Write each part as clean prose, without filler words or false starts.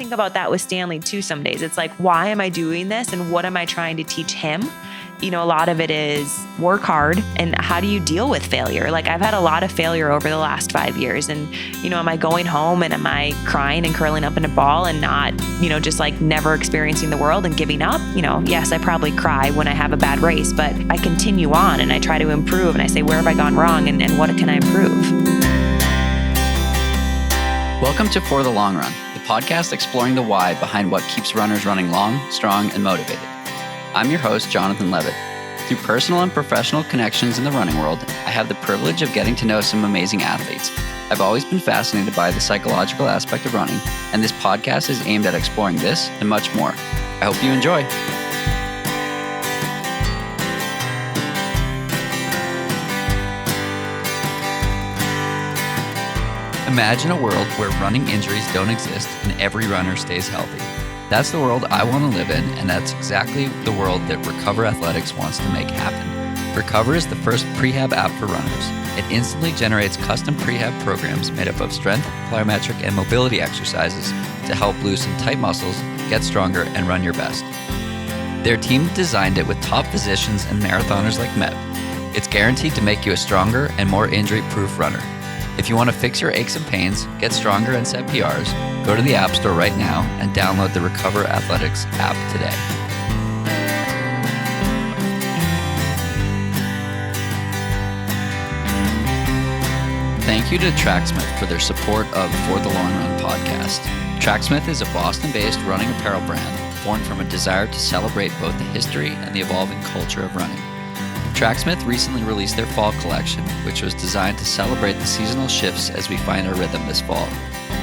think about that with Stanley too some days. It's like, why am I doing this and what am I trying to teach him? You know, a lot of it is work hard and how do you deal with failure? Like I've had a lot of failure over the last 5 years and, you know, am I going home and am I crying and curling up in a ball and not, you know, just like never experiencing the world and giving up? You know, yes, I probably cry when I have a bad race, but I continue on and I try to improve and I say, where have I gone wrong and what can I improve? Welcome to For the Long Run, the podcast exploring the why behind what keeps runners running long, strong, and motivated. I'm your host, Jonathan Levitt. Through personal and professional connections in the running world, I have the privilege of getting to know some amazing athletes. I've always been fascinated by the psychological aspect of running, and this podcast is aimed at exploring this and much more. I hope you enjoy. Imagine a world where running injuries don't exist and every runner stays healthy. That's the world I want to live in, and that's exactly the world that Recover Athletics wants to make happen. Recover is the first prehab app for runners. It instantly generates custom prehab programs made up of strength, plyometric, and mobility exercises to help loosen tight muscles, get stronger, and run your best. Their team designed it with top physicians and marathoners like Meb. It's guaranteed to make you a stronger and more injury-proof runner. If you want to fix your aches and pains, get stronger, and set PRs, go to the App Store right now and download the Recover Athletics app today. Thank you to Tracksmith for their support of For the Long Run podcast. Tracksmith is a Boston-based running apparel brand born from a desire to celebrate both the history and the evolving culture of running. Tracksmith recently released their fall collection, which was designed to celebrate the seasonal shifts as we find our rhythm this fall.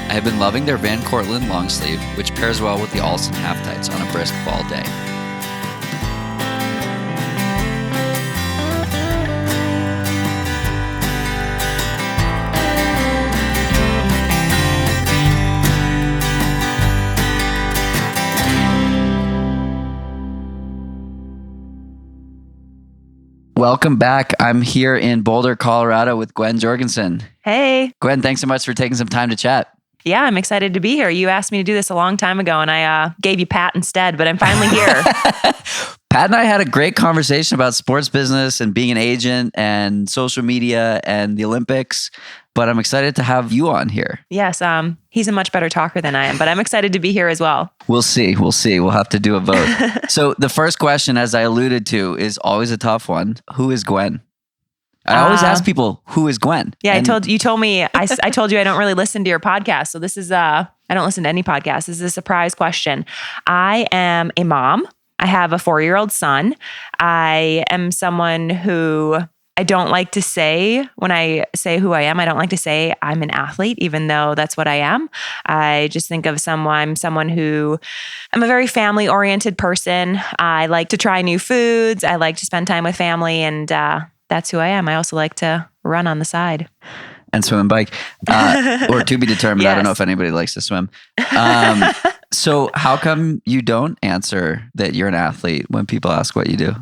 I have been loving their Van Cortlandt long sleeve, which pairs well with the Alston half tights on a brisk fall day. Welcome back. I'm here in Boulder, Colorado with Gwen Jorgensen. Hey. Gwen, thanks so much for taking some time to chat. Yeah, I'm excited to be here. You asked me to do this a long time ago and I gave you Pat instead, but I'm finally here. Pat and I had a great conversation about sports business and being an agent and social media and the Olympics, but I'm excited to have you on here. Yes, he's a much better talker than I am, but I'm excited to be here as well. We'll see. We'll have to do a vote. So the first question, as I alluded to, is always a tough one. Who is Gwen? I always ask people, who is Gwen? Yeah, I told you I don't really listen to your podcast. So this is, I don't listen to any podcast. This is a surprise question. I am a mom. I have a 4-year-old son. I am someone who I don't like to say, when I say who I am, I don't like to say I'm an athlete, even though that's what I am. I just think of someone who, I'm a very family-oriented person. I like to try new foods. I like to spend time with family, and that's who I am. I also like to run on the side. And swim and bike, or to be determined. Yes. I don't know if anybody likes to swim. So how come you don't answer that you're an athlete when people ask what you do?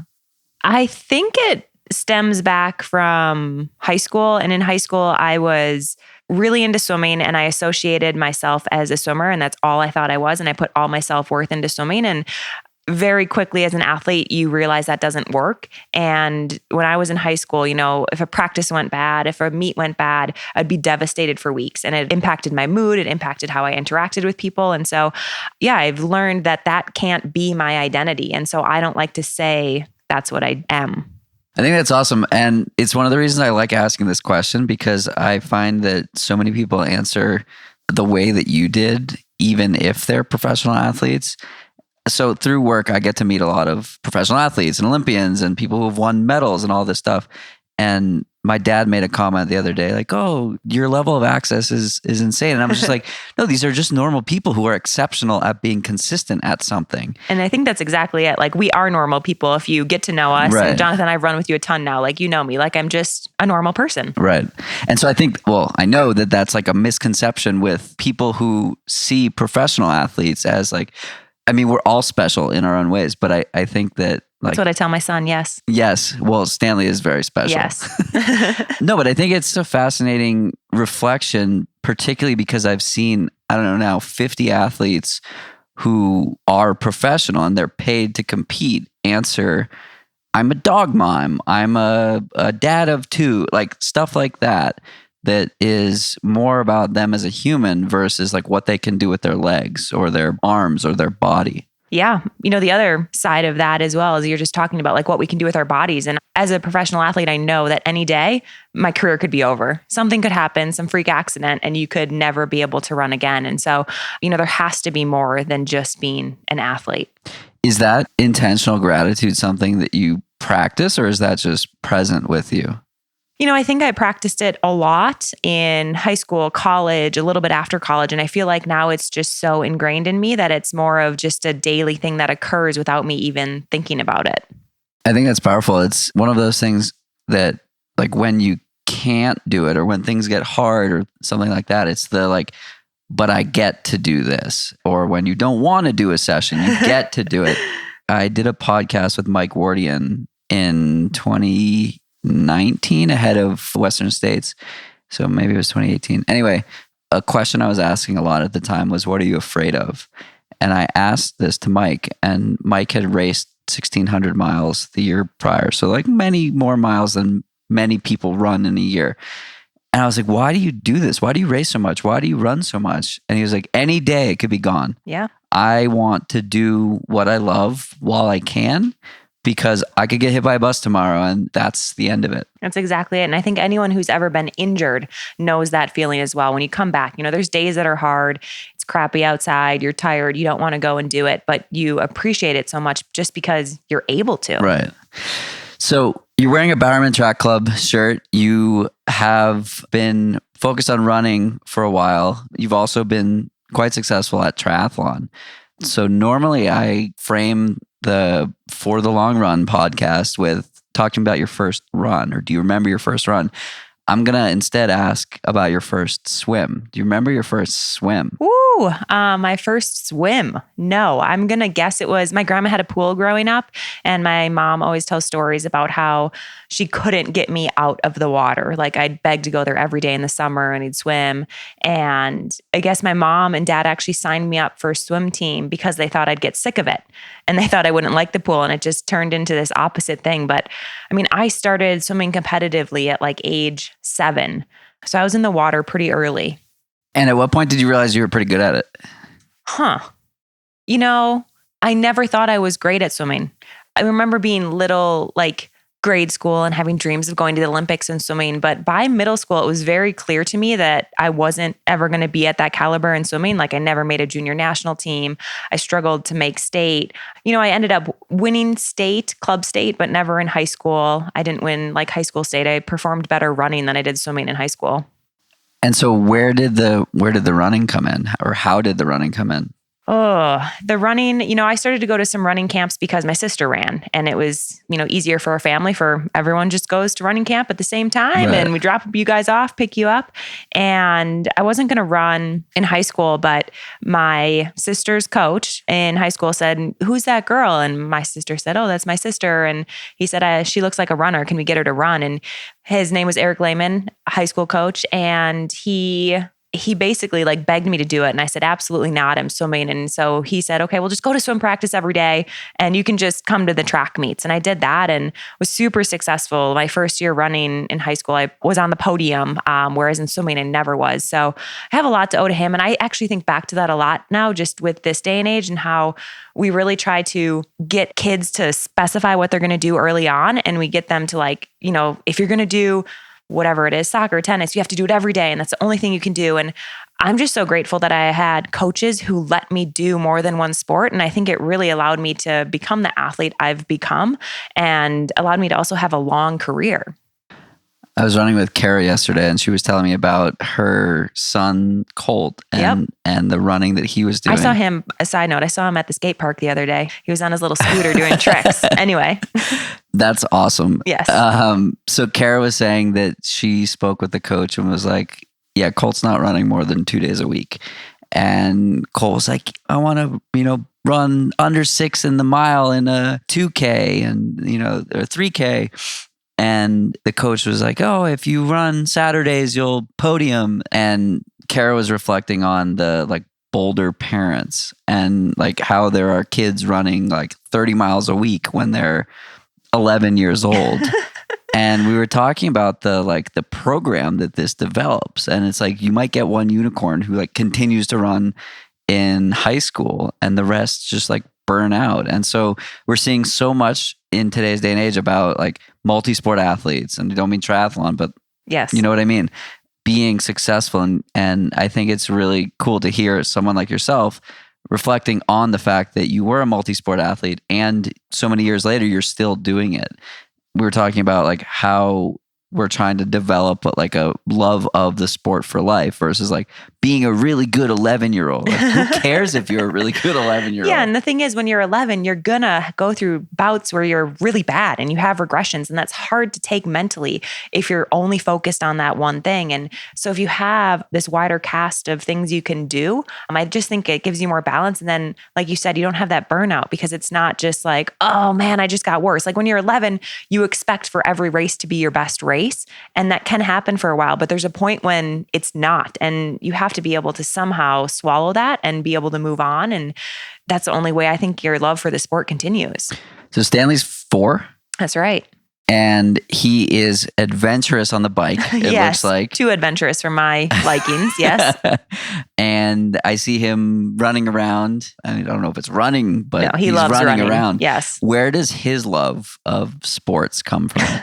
I think it stems back from high school. And in high school, I was really into swimming and I associated myself as a swimmer, and that's all I thought I was. And I put all my self-worth into swimming. And very quickly as an athlete, you realize that doesn't work. And when I was in high school, you know, if a practice went bad, if a meet went bad, I'd be devastated for weeks. And it impacted my mood. It impacted how I interacted with people. And so, yeah, I've learned that that can't be my identity. And so I don't like to say that's what I am. I think that's awesome. And it's one of the reasons I like asking this question, because I find that so many people answer the way that you did, even if they're professional athletes. So through work, I get to meet a lot of professional athletes and Olympians and people who've won medals and all this stuff. And my dad made a comment the other day, like, oh, your level of access is insane. And I'm just like, no, these are just normal people who are exceptional at being consistent at something. And I think that's exactly it. Like, we are normal people if you get to know us. Right. And Jonathan, I've run with you a ton now. Like, you know me. Like, I'm just a normal person. Right. And so I think, well, I know that that's like a misconception with people who see professional athletes as like, I mean, we're all special in our own ways, but I think that, like, that's what I tell my son. Yes. Yes. Well, Stanley is very special. Yes. No, but I think it's a fascinating reflection, particularly because I've seen I don't know now, 50 athletes who are professional and they're paid to compete answer, I'm a dog mom, I'm a dad of two, like stuff like that, that is more about them as a human versus like what they can do with their legs or their arms or their body. Yeah. The other side of that as well is you're just talking about like what we can do with our bodies. And as a professional athlete, I know that any day my career could be over. Something could happen, some freak accident, and you could never be able to run again. And so, there has to be more than just being an athlete. Is that intentional gratitude something that you practice, or is that just present with you? I think I practiced it a lot in high school, college, a little bit after college. And I feel like now it's just so ingrained in me that it's more of just a daily thing that occurs without me even thinking about it. I think that's powerful. It's one of those things that like when you can't do it or when things get hard or something like that, it's the like, but I get to do this. Or when you don't want to do a session, you get to do it. I did a podcast with Mike Wardian in 2019 ahead of Western States. So maybe it was 2018. Anyway, a question I was asking a lot at the time was, what are you afraid of? And I asked this to Mike, and Mike had raced 1,600 miles the year prior. So like many more miles than many people run in a year. And I was like, why do you do this? Why do you race so much? Why do you run so much? And he was like, any day it could be gone. Yeah. I want to do what I love while I can, because I could get hit by a bus tomorrow and that's the end of it. That's exactly it. And I think anyone who's ever been injured knows that feeling as well. When you come back, there's days that are hard. It's crappy outside. You're tired. You don't want to go and do it, but you appreciate it so much just because you're able to. Right. So you're wearing a Bowerman Track Club shirt. You have been focused on running for a while. You've also been quite successful at triathlon. So normally I frame the For the Long Run podcast with talking about your first run, or do you remember your first run? I'm going to instead ask about your first swim. Do you remember your first swim? Ooh, my first swim. No, I'm going to guess it was, my grandma had a pool growing up, and my mom always tells stories about how she couldn't get me out of the water. Like I'd beg to go there every day in the summer and I'd swim. And I guess my mom and dad actually signed me up for a swim team because they thought I'd get sick of it. And they thought I wouldn't like the pool. And it just turned into this opposite thing. But I mean, I started swimming competitively at like age 7. So I was in the water pretty early. And at what point did you realize you were pretty good at it? I never thought I was great at swimming. I remember being little, like grade school, and having dreams of going to the Olympics and swimming. But by middle school, it was very clear to me that I wasn't ever going to be at that caliber in swimming. Like I never made a junior national team. I struggled to make state. I ended up winning state, club state, but never in high school. I didn't win like high school state. I performed better running than I did swimming in high school. And so where did the running come in, or how did the running come in? Oh, the running, I started to go to some running camps because my sister ran, and it was, easier for a family, for everyone just goes to running camp at the same time. Right. And we drop you guys off, pick you up. And I wasn't going to run in high school, but my sister's coach in high school said, "Who's that girl?" And my sister said, "Oh, that's my sister." And he said, "She looks like a runner. Can we get her to run?" And his name was Eric Lehman, high school coach. And he basically like begged me to do it. And I said, absolutely not. I'm swimming. And so he said, okay, we'll just go to swim practice every day and you can just come to the track meets. And I did that and was super successful. My first year running in high school, I was on the podium, whereas in swimming, I never was. So I have a lot to owe to him. And I actually think back to that a lot now, just with this day and age, and how we really try to get kids to specify what they're going to do early on. And we get them to like, if you're going to do whatever it is, soccer, tennis, you have to do it every day. And that's the only thing you can do. And I'm just so grateful that I had coaches who let me do more than one sport. And I think it really allowed me to become the athlete I've become and allowed me to also have a long career. I was running with Kara yesterday and she was telling me about her son, Colt, and the running that he was doing. I saw him, a side note, I saw him at the skate park the other day. He was on his little scooter doing tricks. Anyway. That's awesome. Yes. So Kara was saying that she spoke with the coach and was like, yeah, Colt's not running more than 2 days a week. And Colt was like, I want to, run under 6 in the mile in a 2K and, or 3K. And the coach was like, oh, if you run Saturdays, you'll podium. And Kara was reflecting on the like Boulder parents and like how there are kids running like 30 miles a week when they're 11 years old. And we were talking about the program that this develops. And it's like, you might get one unicorn who like continues to run in high school and the rest just like burn out. And so we're seeing so much in today's day and age about like multi-sport athletes, and you don't mean triathlon, but yes, you know what I mean? Being successful. And I think it's really cool to hear someone like yourself reflecting on the fact that you were a multi-sport athlete and so many years later, you're still doing it. We were talking about like how we're trying to develop like a love of the sport for life versus like being a really good 11-year-old. Like, who cares if you're a really good 11-year-old? Yeah. And the thing is, when you're 11, you're going to go through bouts where you're really bad and you have regressions. And that's hard to take mentally if you're only focused on that one thing. And so if you have this wider cast of things you can do, I just think it gives you more balance. And then, like you said, you don't have that burnout because it's not just like, oh man, I just got worse. Like when you're 11, you expect for every race to be your best race. And that can happen for a while, but there's a point when it's not. And you have to be able to somehow swallow that and be able to move on. And that's the only way I think your love for the sport continues. So Stanley's 4. That's right. And he is adventurous on the bike, it yes, looks like. Too adventurous for my likings, yes. And I see him running around. I mean, I don't know if it's running, but no, he's loves running around. Yes. Where does his love of sports come from?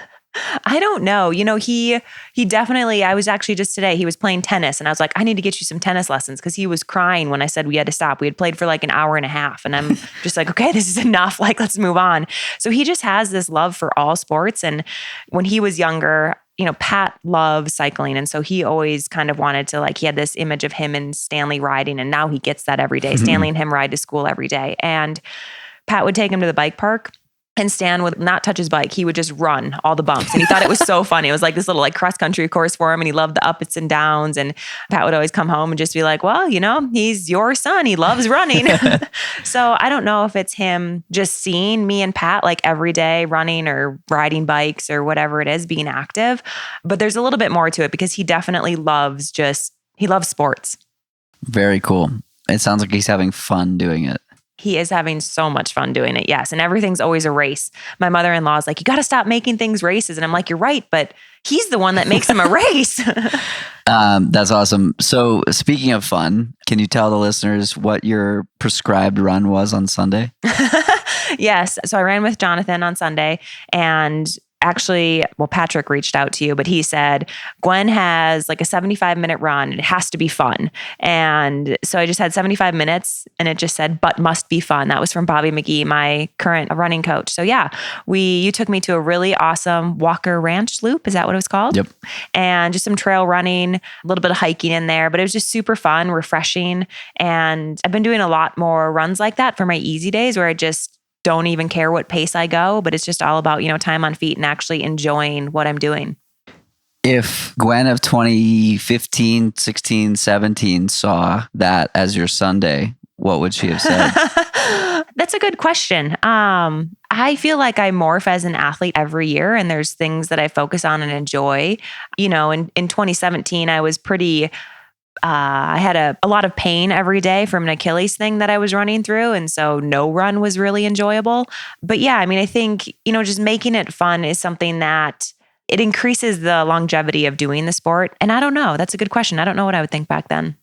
I don't know. You know, he definitely, I was actually just today, he was playing tennis and I was like, I need to get you some tennis lessons because he was crying when I said we had to stop. We had played for like an hour and a half and I'm just like, okay, this is enough. Like, let's move on. So he just has this love for all sports. And when he was younger, you know, Pat loves cycling. And so he always kind of wanted to he had this image of him and Stanley riding. And now he gets that every day. Stanley and him ride to school every day. And Pat would take him to the bike park. And Stan would not touch his bike. He would just run all the bumps. And he thought it was so funny. It was like this little cross country course for him. And he loved the ups and downs. And Pat would always come home and just be like, well, you know, he's your son. He loves running. So I don't know if it's him just seeing me and Pat like every day running or riding bikes or whatever it is, being active. But there's a little bit more to it because he definitely loves sports. Very cool. It sounds like he's having fun doing it. He is having so much fun doing it. Yes. And everything's always a race. My mother-in-law is like, you got to stop making things races. And I'm like, you're right. But he's the one that makes them a race. That's awesome. So speaking of fun, can you tell the listeners what your prescribed run was on Sunday? Yes. So I ran with Jonathan on Sunday and actually, well, Patrick reached out to you, but he said, Gwen has like a 75-minute run. It has to be fun. And so I just had 75 minutes and it just said, but must be fun. That was from Bobby McGee, my current running coach. So yeah, you took me to a really awesome Walker Ranch loop. Is that what it was called? Yep. And just some trail running, a little bit of hiking in there, but it was just super fun, refreshing. And I've been doing a lot more runs like that for my easy days where I just don't even care what pace I go, but it's just all about, you know, time on feet and actually enjoying what I'm doing. If Gwen of 2015, 16, 17 saw that as your Sunday, what would she have said? That's a good question. I feel like I morph as an athlete every year and there's things that I focus on and enjoy. You know, in 2017, I was pretty... I had a lot of pain every day from an Achilles thing that I was running through. And so no run was really enjoyable. But yeah, I mean, I think, you know, just making it fun is something that it increases the longevity of doing the sport. And I don't know. That's a good question. I don't know what I would think back then.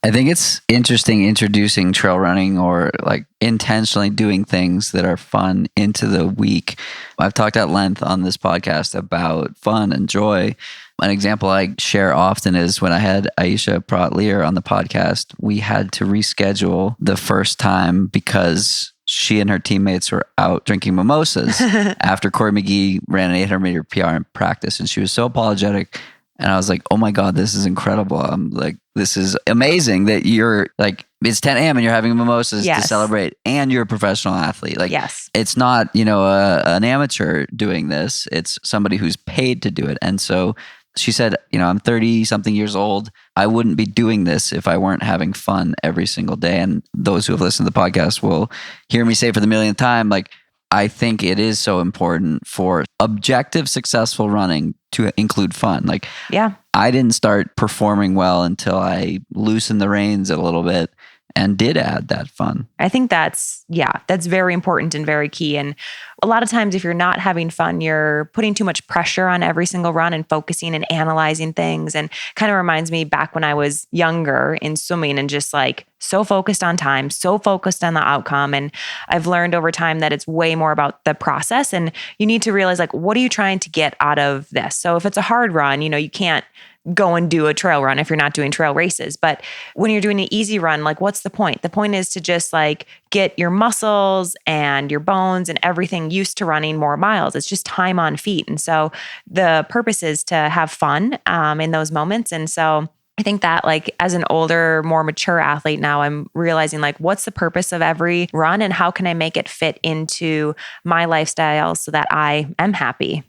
I think it's interesting introducing trail running or like intentionally doing things that are fun into the week. I've talked at length on this podcast about fun and joy. An example I share often is when I had Aisha Pratlier on the podcast, we had to reschedule the first time because she and her teammates were out drinking mimosas after Corey McGee ran an 800-meter PR in practice. And she was so apologetic. And I was like, oh my God, this is incredible. I'm like, this is amazing that you're like, it's 10 a.m. and you're having mimosas to celebrate and you're a professional athlete. Like, yes. It's not, you know, an amateur doing this. It's somebody who's paid to do it. And so she said, you know, I'm 30 something years old. I wouldn't be doing this if I weren't having fun every single day. And those who have listened to the podcast will hear me say for the millionth time, like, I think it is so important for objective, successful running to include fun. Like, Yeah. I didn't start performing well until I loosened the reins a little bit and did add that fun. I think that's very important and very key. And a lot of times if you're not having fun, you're putting too much pressure on every single run and focusing and analyzing things. And kind of reminds me back when I was younger in swimming and just like so focused on time, so focused on the outcome. And I've learned over time that it's way more about the process. And you need to realize, like, what are you trying to get out of this? So if it's a hard run, you can't go and do a trail run if you're not doing trail races. But when you're doing an easy run, like, what's the point? The point is to just like get your muscles and your bones and everything used to running more miles. It's just time on feet. And so the purpose is to have fun in those moments. And so I think that, like, as an older, more mature athlete now, I'm realizing, like, what's the purpose of every run and how can I make it fit into my lifestyle so that I am happy?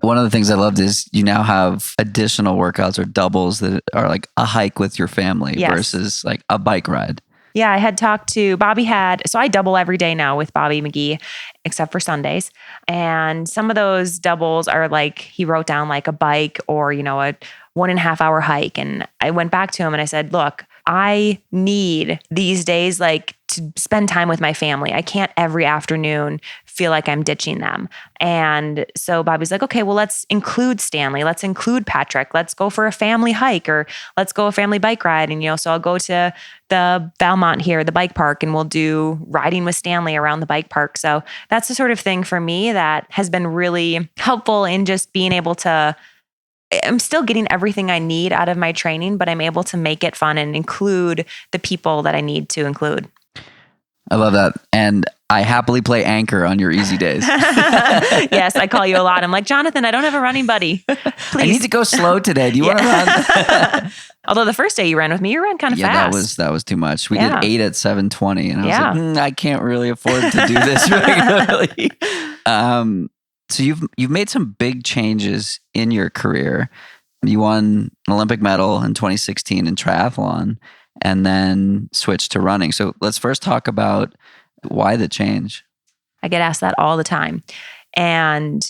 One of the things I loved is you now have additional workouts or doubles that are like a hike with your family versus like a bike ride. Yeah, I had talked to Bobby so I double every day now with Bobby McGee, except for Sundays. And some of those doubles are like, he wrote down like a bike or, a 1.5 hour hike. And I went back to him and I said, look, I need these days like to spend time with my family. I can't every afternoon feel like I'm ditching them. And so Bobby's like, okay, well, let's include Stanley. Let's include Patrick. Let's go for a family hike or let's go a family bike ride. And, so I'll go to the Valmont here, the bike park, and we'll do riding with Stanley around the bike park. So that's the sort of thing for me that has been really helpful in just being able to, I'm still getting everything I need out of my training, but I'm able to make it fun and include the people that I need to include. I love that. And I happily play anchor on your easy days. Yes, I call you a lot. I'm like, Jonathan, I don't have a running buddy. Please. I need to go slow today. Do you want to run? Although the first day you ran with me, you ran kind of fast. That was too much. We did 8 at 7:20 and I was like, I can't really afford to do this regularly. So you've made some big changes in your career. You won an Olympic medal in 2016 in triathlon and then switched to running. So let's first talk about why the change. I get asked that all the time. And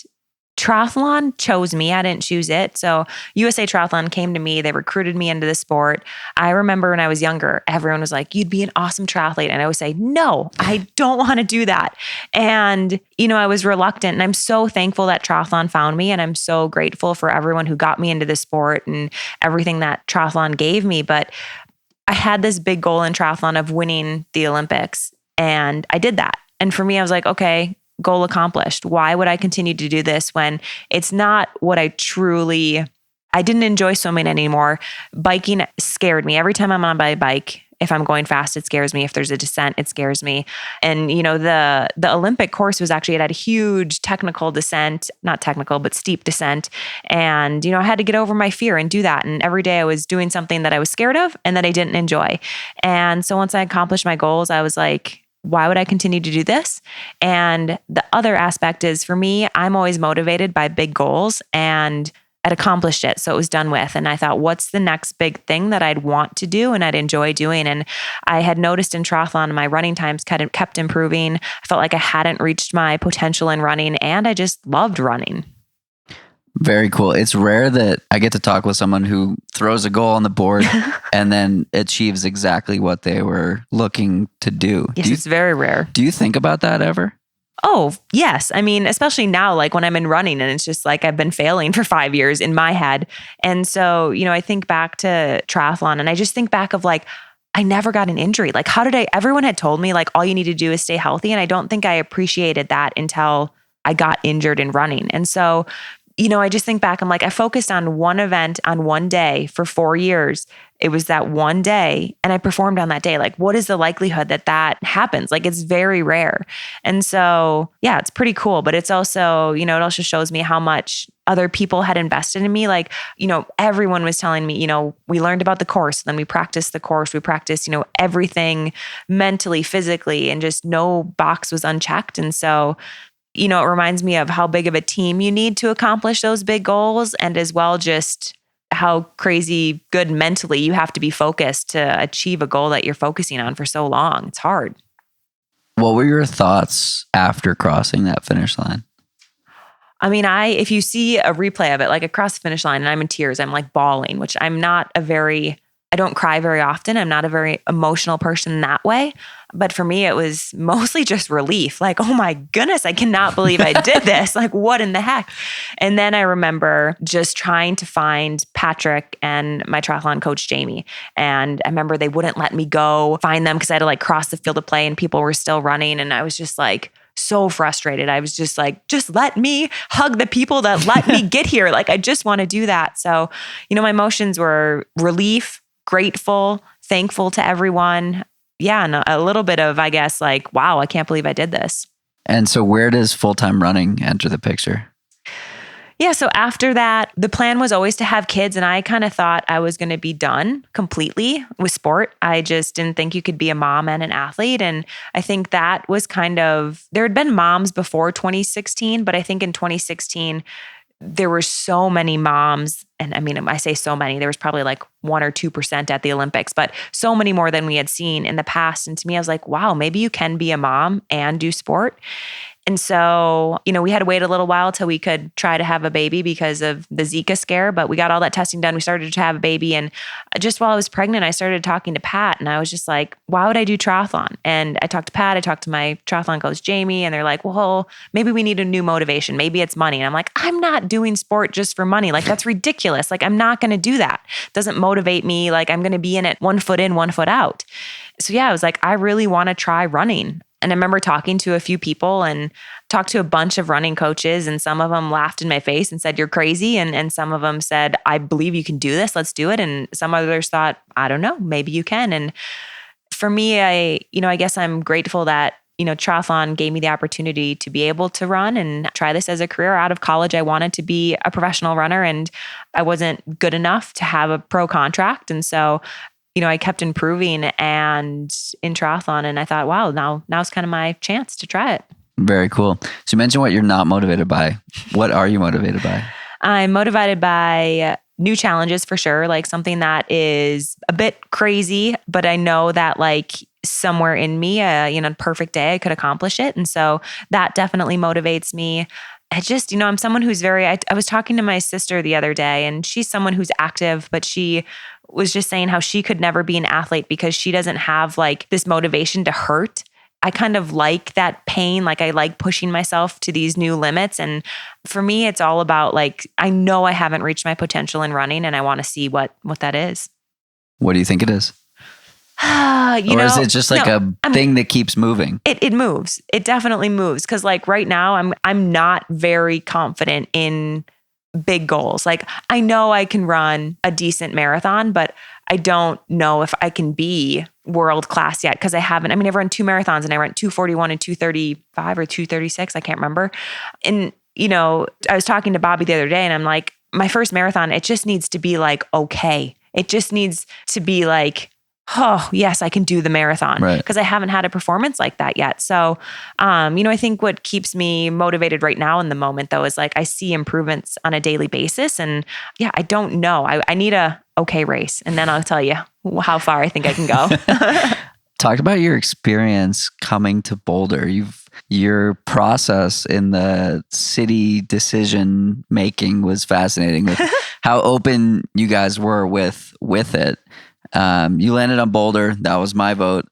triathlon chose me. I didn't choose it. So USA Triathlon came to me. They recruited me into the sport. I remember when I was younger, everyone was like, you'd be an awesome triathlete. And I would say, no, I don't want to do that. And, I was reluctant. And I'm so thankful that triathlon found me. And I'm so grateful for everyone who got me into the sport and everything that triathlon gave me. But I had this big goal in triathlon of winning the Olympics. And I did that. And for me, I was like, okay, goal accomplished. Why would I continue to do this when it's not what I didn't enjoy swimming anymore. Biking scared me. Every time I'm on my bike, if I'm going fast, it scares me. If there's a descent, it scares me. And, the Olympic course was actually, it had a huge technical descent, not technical, but steep descent. And, I had to get over my fear and do that. And every day I was doing something that I was scared of and that I didn't enjoy. And so once I accomplished my goals, I was like, why would I continue to do this? And the other aspect is, for me, I'm always motivated by big goals, and I'd accomplished it. So it was done with. And I thought, what's the next big thing that I'd want to do and I'd enjoy doing? And I had noticed in triathlon, my running times kept improving. I felt like I hadn't reached my potential in running, and I just loved running. Very cool. It's rare that I get to talk with someone who throws a goal on the board and then achieves exactly what they were looking to do. Yes, it's very rare. Do you think about that ever? Oh, yes. I mean, especially now, like when I'm in running and it's just like I've been failing for 5 years in my head. And so, I think back to triathlon and I just think back of like, I never got an injury. Like, everyone had told me like, all you need to do is stay healthy. And I don't think I appreciated that until I got injured in running. And so, I just think back, I'm like, I focused on one event on one day for 4 years. It was that one day and I performed on that day. Like, what is the likelihood that happens? Like, it's very rare. And so, yeah, it's pretty cool. But it's also, it also shows me how much other people had invested in me. Like, everyone was telling me, we learned about the course, then we practiced the course. We practiced, everything mentally, physically, and just no box was unchecked. And so, it reminds me of how big of a team you need to accomplish those big goals, and as well just how crazy good mentally you have to be focused to achieve a goal that you're focusing on for so long. It's hard. What were your thoughts after crossing that finish line? I mean, if you see a replay of it, like across the finish line and I'm in tears, I'm like bawling, which I don't cry very often. I'm not a very emotional person in that way. But for me, it was mostly just relief. Like, oh my goodness, I cannot believe I did this. Like, what in the heck? And then I remember just trying to find Patrick and my triathlon coach, Jamie. And I remember they wouldn't let me go find them because I had to like cross the field of play and people were still running. And I was just like, so frustrated. I was just like, just let me hug the people that let me get here. Like, I just want to do that. So, my emotions were relief, grateful, thankful to everyone. Yeah. And a little bit of, I guess, like, wow, I can't believe I did this. And so where does full-time running enter the picture? Yeah. So after that, the plan was always to have kids. And I kind of thought I was going to be done completely with sport. I just didn't think you could be a mom and an athlete. And I think that was there had been moms before 2016, but I think in 2016, there were so many moms. And I mean, I say so many, there was probably like 1 or 2% at the Olympics, but so many more than we had seen in the past. And to me, I was like, wow, maybe you can be a mom and do sport. And so, we had to wait a little while till we could try to have a baby because of the Zika scare, but we got all that testing done. We started to have a baby. And just while I was pregnant, I started talking to Pat and I was just like, why would I do triathlon? And I talked to Pat, I talked to my triathlon coach, Jamie, and they're like, well, maybe we need a new motivation. Maybe it's money. And I'm like, I'm not doing sport just for money. Like, that's ridiculous. Like, I'm not going to do that. It doesn't motivate me. Like, I'm going to be in it 1 foot in, 1 foot out. So yeah, I was like, I really want to try running. And I remember talking to a few people and talked to a bunch of running coaches, and some of them laughed in my face and said, you're crazy. And some of them said, I believe you can do this. Let's do it. And some others thought, I don't know, maybe you can. And for me, I guess I'm grateful that, triathlon gave me the opportunity to be able to run and try this as a career. Out of college, I wanted to be a professional runner and I wasn't good enough to have a pro contract. And so I kept improving and in triathlon, and I thought, wow, now's kind of my chance to try it. Very cool. So you mentioned what you're not motivated by. What are you motivated by? I'm motivated by new challenges for sure, like something that is a bit crazy, but I know that like somewhere in me, a perfect day, I could accomplish it. And so that definitely motivates me. I just, I'm someone who's I was talking to my sister the other day, and she's someone who's active, but she was just saying how she could never be an athlete because she doesn't have like this motivation to hurt. I kind of like that pain. Like, I like pushing myself to these new limits. And for me, it's all about like, I know I haven't reached my potential in running and I want to see what that is. What do you think it is? Or is it just like a thing that keeps moving? It moves. It definitely moves. Cause like right now I'm not very confident in big goals. Like, I know I can run a decent marathon, but I don't know if I can be world class yet because I've run 2 marathons and I ran 2:41 and 2:35 or 2:36. I can't remember. And, I was talking to Bobby the other day and I'm like, my first marathon, it just needs to be like, okay. It just needs to be like, oh, yes, I can do the marathon because I haven't had a performance like that yet. So, I think what keeps me motivated right now in the moment though, is like, I see improvements on a daily basis and yeah, I don't know. I need a okay race and then I'll tell you how far I think I can go. Talk about your experience coming to Boulder. Your process in the city decision making was fascinating with how open you guys were with it. You landed on Boulder. That was my vote,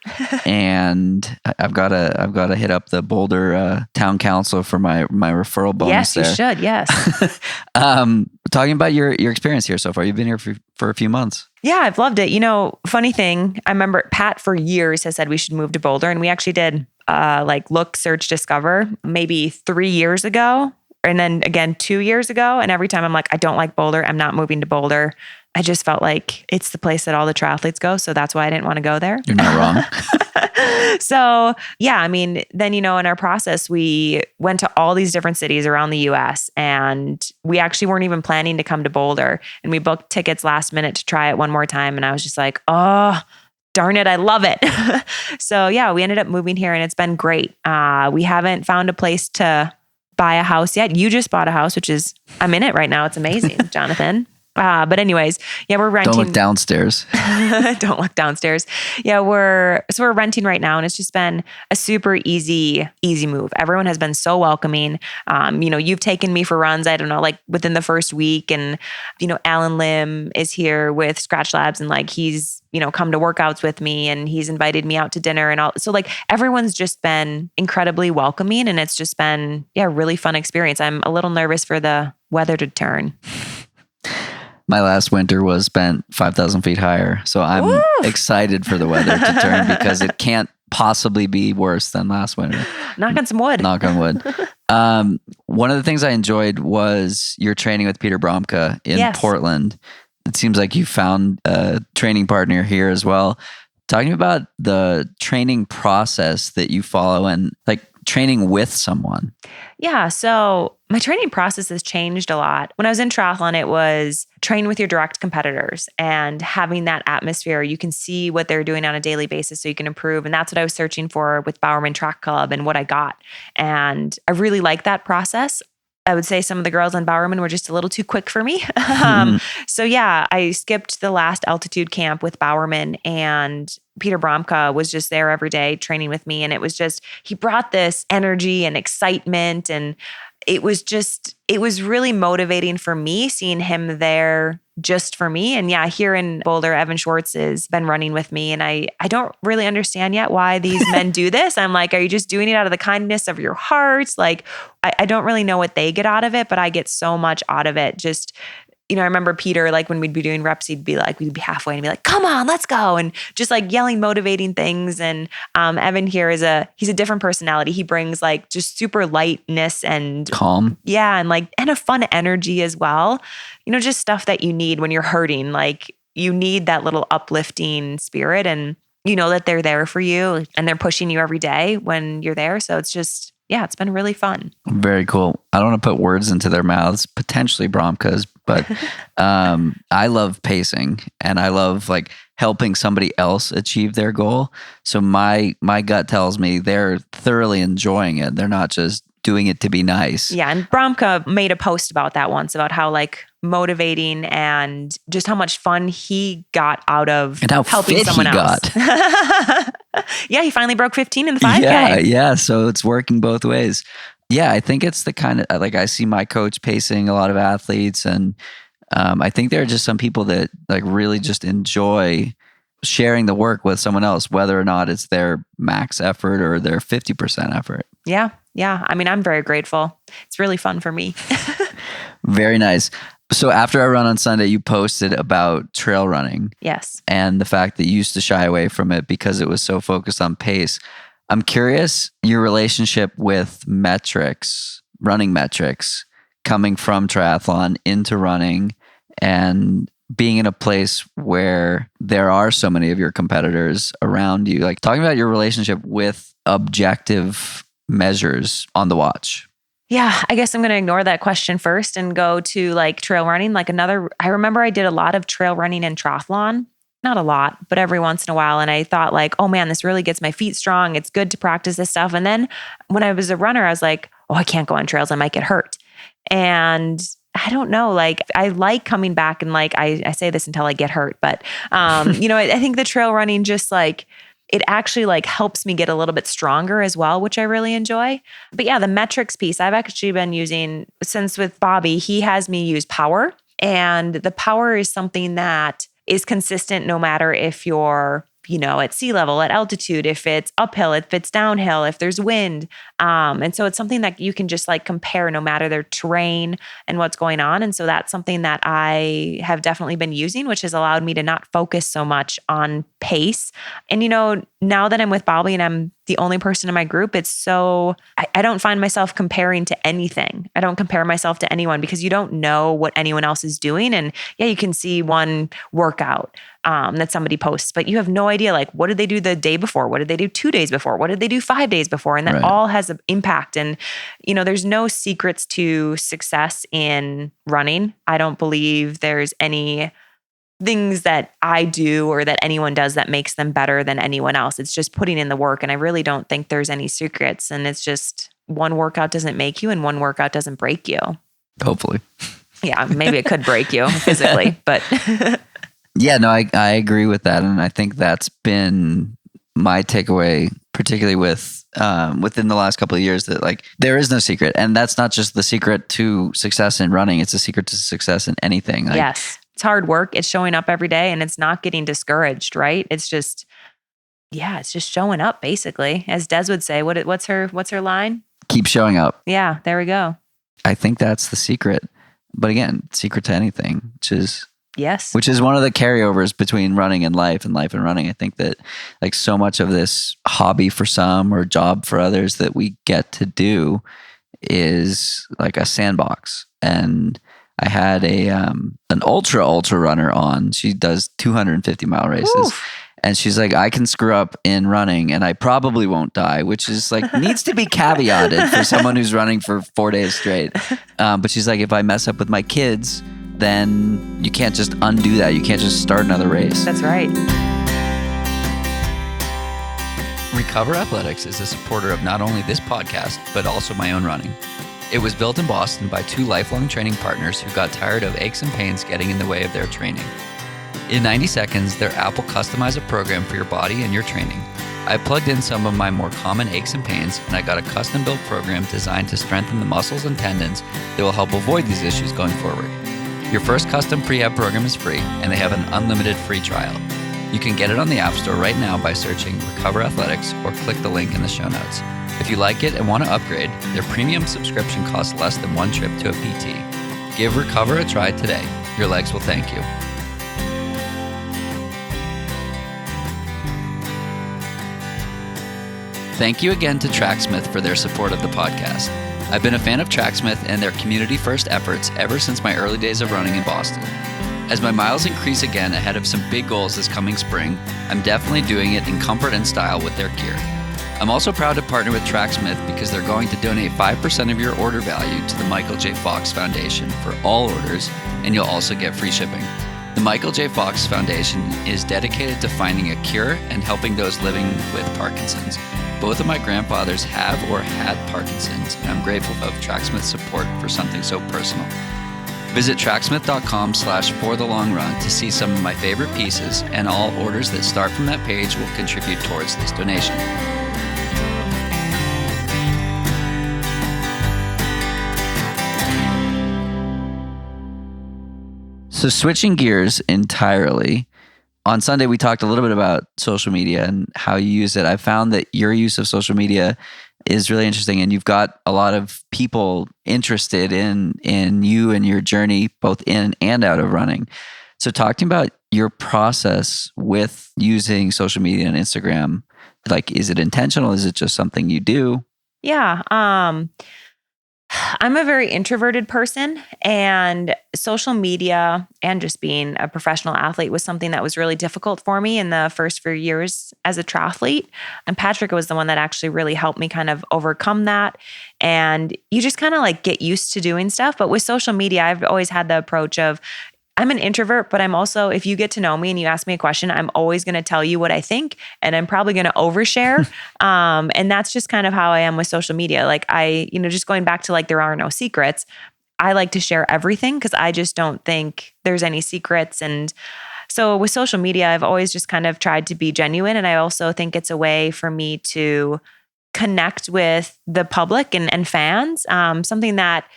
and I've got to hit up the Boulder town council for my referral bonus. Yes, you should. Yes. Talking about your experience here so far. You've been here for a few months. Yeah, I've loved it. Funny thing, I remember Pat for years has said we should move to Boulder, and we actually did look, search, discover maybe 3 years ago, and then again 2 years ago. And every time I'm like, I don't like Boulder. I'm not moving to Boulder. I just felt like it's the place that all the triathletes go. So that's why I didn't want to go there. You're not wrong. So yeah, then, in our process, we went to all these different cities around the US and we actually weren't even planning to come to Boulder, and we booked tickets last minute to try it one more time. And I was just like, oh, darn it, I love it. So yeah, we ended up moving here and it's been great. We haven't found a place to buy a house yet. You just bought a house, I'm in it right now. It's amazing, Jonathan. But anyways, yeah, we're renting. Don't look downstairs. Don't look downstairs. Yeah, we're renting right now, and it's just been a super easy move. Everyone has been so welcoming. You've taken me for runs, I don't know, like within the first week, and Alan Lim is here with Scratch Labs, and like he's come to workouts with me, and he's invited me out to dinner and all. So like everyone's just been incredibly welcoming, and it's just been a really fun experience. I'm a little nervous for the weather to turn. My last winter was spent 5,000 feet higher. So I'm excited for the weather to turn because it can't possibly be worse than last winter. Knock on some wood. Knock on wood. One of the things I enjoyed was your training with Peter Bromka in Portland. It seems like you found a training partner here as well. Talking about the training process that you follow and like training with someone. Yeah. So my training process has changed a lot. When I was in triathlon, it was train with your direct competitors and having that atmosphere. You can see what they're doing on a daily basis so you can improve. And that's what I was searching for with Bowerman Track Club and what I got. And I really like that process. I would say some of the girls on Bowerman were just a little too quick for me. So yeah, I skipped the last altitude camp with Bowerman, and Peter Bromka was just there every day training with me. And it was just, he brought this energy and excitement, and it was really motivating for me seeing him there just for me. And yeah, here in Boulder, Evan Schwartz has been running with me, and I don't really understand yet why these men do this. I'm like, are you just doing it out of the kindness of your hearts? Like, I don't really know what they get out of it, but I get so much out of it. Just, I remember Peter, like when we'd be doing reps, we'd be halfway and be like, come on, let's go. And just like yelling, motivating things. And Evan here he's a different personality. He brings like just super lightness and calm. Yeah. And a fun energy as well. Just stuff that you need when you're hurting. Like you need that little uplifting spirit, and that they're there for you and they're pushing you every day when you're there. So it's just, it's been really fun. Very cool. I don't want to put words into their mouths, potentially Bromka's, but I love pacing, and I love like helping somebody else achieve their goal. So my gut tells me they're thoroughly enjoying it. They're not just doing it to be nice. Yeah. And Bromka made a post about that once, about how like motivating and just how much fun he got out of and how helping fit someone he else. Got. Yeah. He finally broke 15 in the 5K. Yeah. So it's working both ways. Yeah. I think it's the kind of, like I see my coach pacing a lot of athletes, and I think there are just some people that like really just enjoy sharing the work with someone else, whether or not it's their max effort or their 50% effort. Yeah. Yeah. I mean, I'm very grateful. It's really fun for me. Very nice. So after I run on Sunday, you posted about trail running. Yes. And the fact that you used to shy away from it because it was so focused on pace. I'm curious your relationship with metrics, running metrics, coming from triathlon into running and being in a place where there are so many of your competitors around you. Like talking about your relationship with objective measures on the watch. Yeah, I guess I'm going to ignore that question first and go to like trail running. I remember I did a lot of trail running and triathlon. Not a lot, but every once in a while. And I thought like, oh man, this really gets my feet strong. It's good to practice this stuff. And then when I was a runner, I was like, oh, I can't go on trails. I might get hurt. And I don't know, like I like coming back and like, I say this until I get hurt, but I think the trail running just like, it actually like helps me get a little bit stronger as well, which I really enjoy. But yeah, the metrics piece I've actually been using since with Bobby, he has me use power, and the power is something that is consistent no matter if you're, at sea level, at altitude, if it's uphill, if it's downhill, if there's wind. And so it's something that you can just like compare no matter their terrain and what's going on. And so that's something that I have definitely been using, which has allowed me to not focus so much on pace. And, now that I'm with Bobby and I'm the only person in my group, it's so, I don't find myself comparing to anything. I don't compare myself to anyone because you don't know what anyone else is doing. And yeah, you can see one workout that somebody posts, but you have no idea, like, what did they do the day before? What did they do 2 days before? What did they do 5 days before? And that all has an impact. And, there's no secrets to success in running. I don't believe there's any things that I do or that anyone does that makes them better than anyone else. It's just putting in the work. And I really don't think there's any secrets. And it's just one workout doesn't make you and one workout doesn't break you. Hopefully. Yeah, maybe it could break you physically, but Yeah, no, I agree with that. And I think that's been my takeaway, particularly with within the last couple of years, that like there is no secret. And that's not just the secret to success in running. It's a secret to success in anything. Like, yes, it's hard work. It's showing up every day and it's not getting discouraged, right? It's just showing up basically. As Des would say, what's her line? keep showing up. Yeah, there we go. I think that's the secret. But again, secret to anything, Yes. which is one of the carryovers between running and life and running. I think that like so much of this hobby for some or job for others that we get to do is like a sandbox. And I had an ultra runner on. She does 250-mile races. Oof. And she's like, I can screw up in running and I probably won't die, which is like needs to be caveated for someone who's running for 4 days straight. But she's like, if I mess up with my kids, then you can't just undo that. You can't just start another race. That's right. Recover Athletics is a supporter of not only this podcast, but also my own running. It was built in Boston by 2 lifelong training partners who got tired of aches and pains getting in the way of their training. In 90 seconds, their app will customize a program for your body and your training. I plugged in some of my more common aches and pains, and I got a custom-built program designed to strengthen the muscles and tendons that will help avoid these issues going forward. Your first custom prehab program is free, and they have an unlimited free trial. You can get it on the App Store right now by searching Recover Athletics or click the link in the show notes. If you like it and want to upgrade, their premium subscription costs less than one trip to a PT. Give Recover a try today. Your legs will thank you. Thank you again to Tracksmith for their support of the podcast. I've been a fan of Tracksmith and their community-first efforts ever since my early days of running in Boston. As my miles increase again ahead of some big goals this coming spring, I'm definitely doing it in comfort and style with their gear. I'm also proud to partner with Tracksmith because they're going to donate 5% of your order value to the Michael J. Fox Foundation for all orders, and you'll also get free shipping. The Michael J. Fox Foundation is dedicated to finding a cure and helping those living with Parkinson's. Both of my grandfathers have or had Parkinson's, and I'm grateful of Tracksmith's support for something so personal. Visit tracksmith.com/forthelongrun to see some of my favorite pieces, and all orders that start from that page will contribute towards this donation. So switching gears entirely, on Sunday we talked a little bit about social media and how you use it. I found that your use of social media is really interesting, and you've got a lot of people interested in you and your journey, both in and out of running. So talk to me about your process with using social media and Instagram. Like, is it intentional? Is it just something you do? Yeah. I'm a very introverted person, and social media and just being a professional athlete was something that was really difficult for me in the first few years as a triathlete. And Patrick was the one that actually really helped me kind of overcome that. And you just kind of like get used to doing stuff. But with social media, I've always had the approach of, I'm an introvert, but I'm also, if you get to know me and you ask me a question, I'm always going to tell you what I think, and I'm probably going to overshare. And that's just kind of how I am with social media. Like just going back to like, there are no secrets. I like to share everything because I just don't think there's any secrets. And so with social media, I've always just kind of tried to be genuine. And I also think it's a way for me to connect with the public and fans. Something that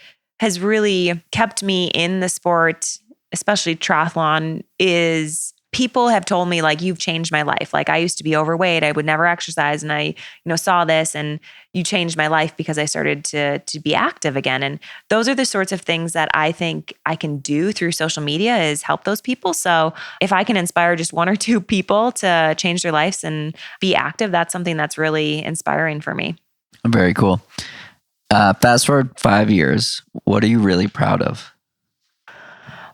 has really kept me in the sport, especially triathlon, is people have told me like, you've changed my life. Like, I used to be overweight. I would never exercise. And I, saw this, and you changed my life because I started to be active again. And those are the sorts of things that I think I can do through social media, is help those people. So if I can inspire just 1 or 2 people to change their lives and be active, that's something that's really inspiring for me. Very cool. Fast forward 5 years. What are you really proud of?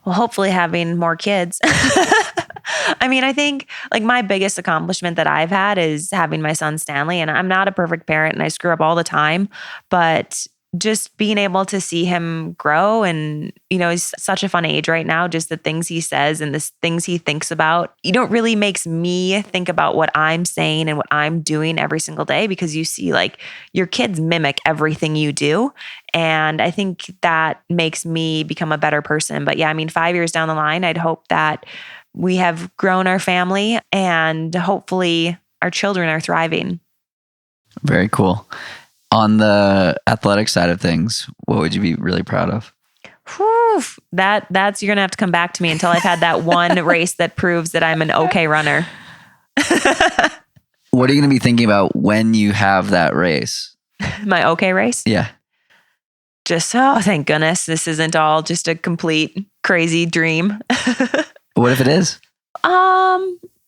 Well, hopefully having more kids. I mean, I think like my biggest accomplishment that I've had is having my son Stanley. And I'm not a perfect parent and I screw up all the time, but just being able to see him grow, and, he's such a fun age right now, just the things he says and the things he thinks about, really makes me think about what I'm saying and what I'm doing every single day, because you see like your kids mimic everything you do. And I think that makes me become a better person. But yeah, 5 years down the line, I'd hope that we have grown our family and hopefully our children are thriving. Very cool. On the athletic side of things, what would you be really proud of? Whew, that's you're gonna have to come back to me until I've had that one race that proves that I'm an okay runner. What are you gonna be thinking about when you have that race? My okay race? Yeah. Just, thank goodness this isn't all just a complete crazy dream. What if it is?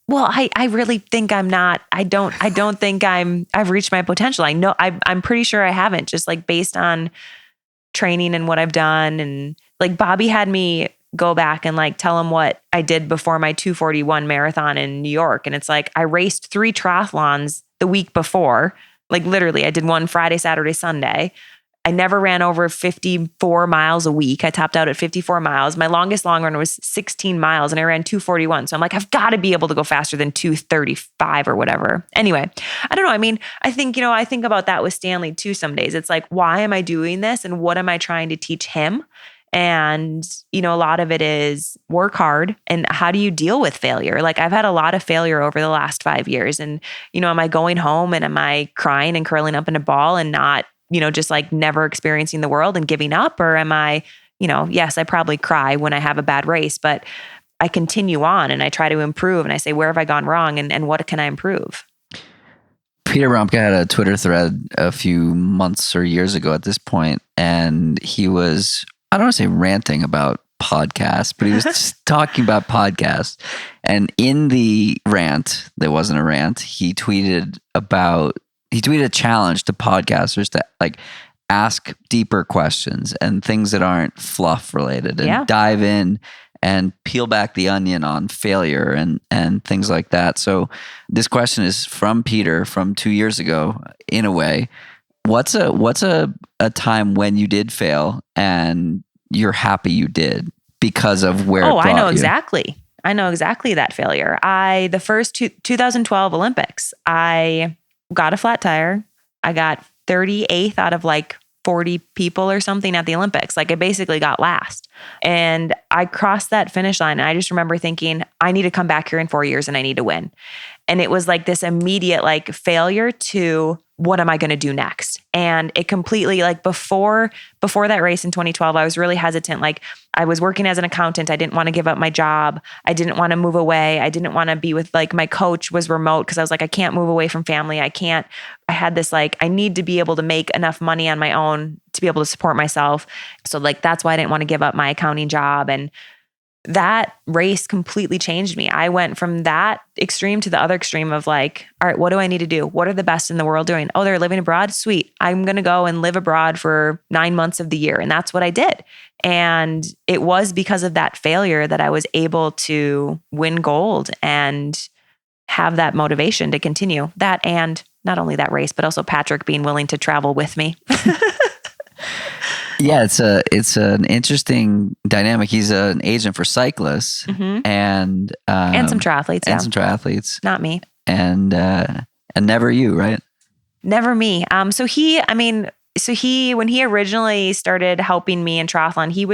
Well, I really think I'm not. I don't think I've reached my potential. I know I'm pretty sure I haven't, just like based on training and what I've done. And like Bobby had me go back and like tell him what I did before my 241 marathon in New York. And it's like, I raced 3 triathlons the week before. Like literally I did one Friday, Saturday, Sunday. I never ran over 54 miles a week. I topped out at 54 miles. My longest long run was 16 miles and I ran 241. So I'm like, I've got to be able to go faster than 235 or whatever. Anyway, I don't know. I think, I think about that with Stanley too some days. It's like, why am I doing this? And what am I trying to teach him? And, a lot of it is work hard. And how do you deal with failure? Like I've had a lot of failure over the last 5 years. And, am I going home and am I crying and curling up in a ball and not, just like never experiencing the world and giving up? Or am I, yes, I probably cry when I have a bad race, but I continue on and I try to improve and I say, where have I gone wrong and what can I improve? Peter Rumpke had a Twitter thread a few months or years ago at this point, and he was, I don't want to say ranting about podcasts, but he was just talking about podcasts. And in the rant, there wasn't a rant, he tweeted a challenge to podcasters to like ask deeper questions and things that aren't fluff related and dive in and peel back the onion on failure and things like that. So this question is from Peter from 2 years ago, in a way. What's a time when you did fail and you're happy you did because of where it brought I know you? exactly. I know exactly that failure. The first 2012 Olympics, I got a flat tire. I got 38th out of like 40 people or something at the Olympics. Like I basically got last. And I crossed that finish line. And I just remember thinking, I need to come back here in 4 years and I need to win. And it was like this immediate like failure to what am I going to do next? And it completely like before that race in 2012, I was really hesitant. Like I was working as an accountant. I didn't want to give up my job. I didn't want to move away. I didn't want to be with like my coach was remote because I was like, I can't move away from family. I had this like, I need to be able to make enough money on my own to be able to support myself. So like, that's why I didn't want to give up my accounting job. And that race completely changed me. I went from that extreme to the other extreme of like, all right, what do I need to do? What are the best in the world doing? Oh, they're living abroad? Sweet. I'm going to go and live abroad for 9 months of the year. And that's what I did. And it was because of that failure that I was able to win gold and have that motivation to continue that. And not only that race, but also Patrick being willing to travel with me. Yeah, it's an interesting dynamic. He's an agent for cyclists and some triathletes. And some triathletes. Not me. And never you, right? Never me. So he, when he originally started helping me in triathlon, he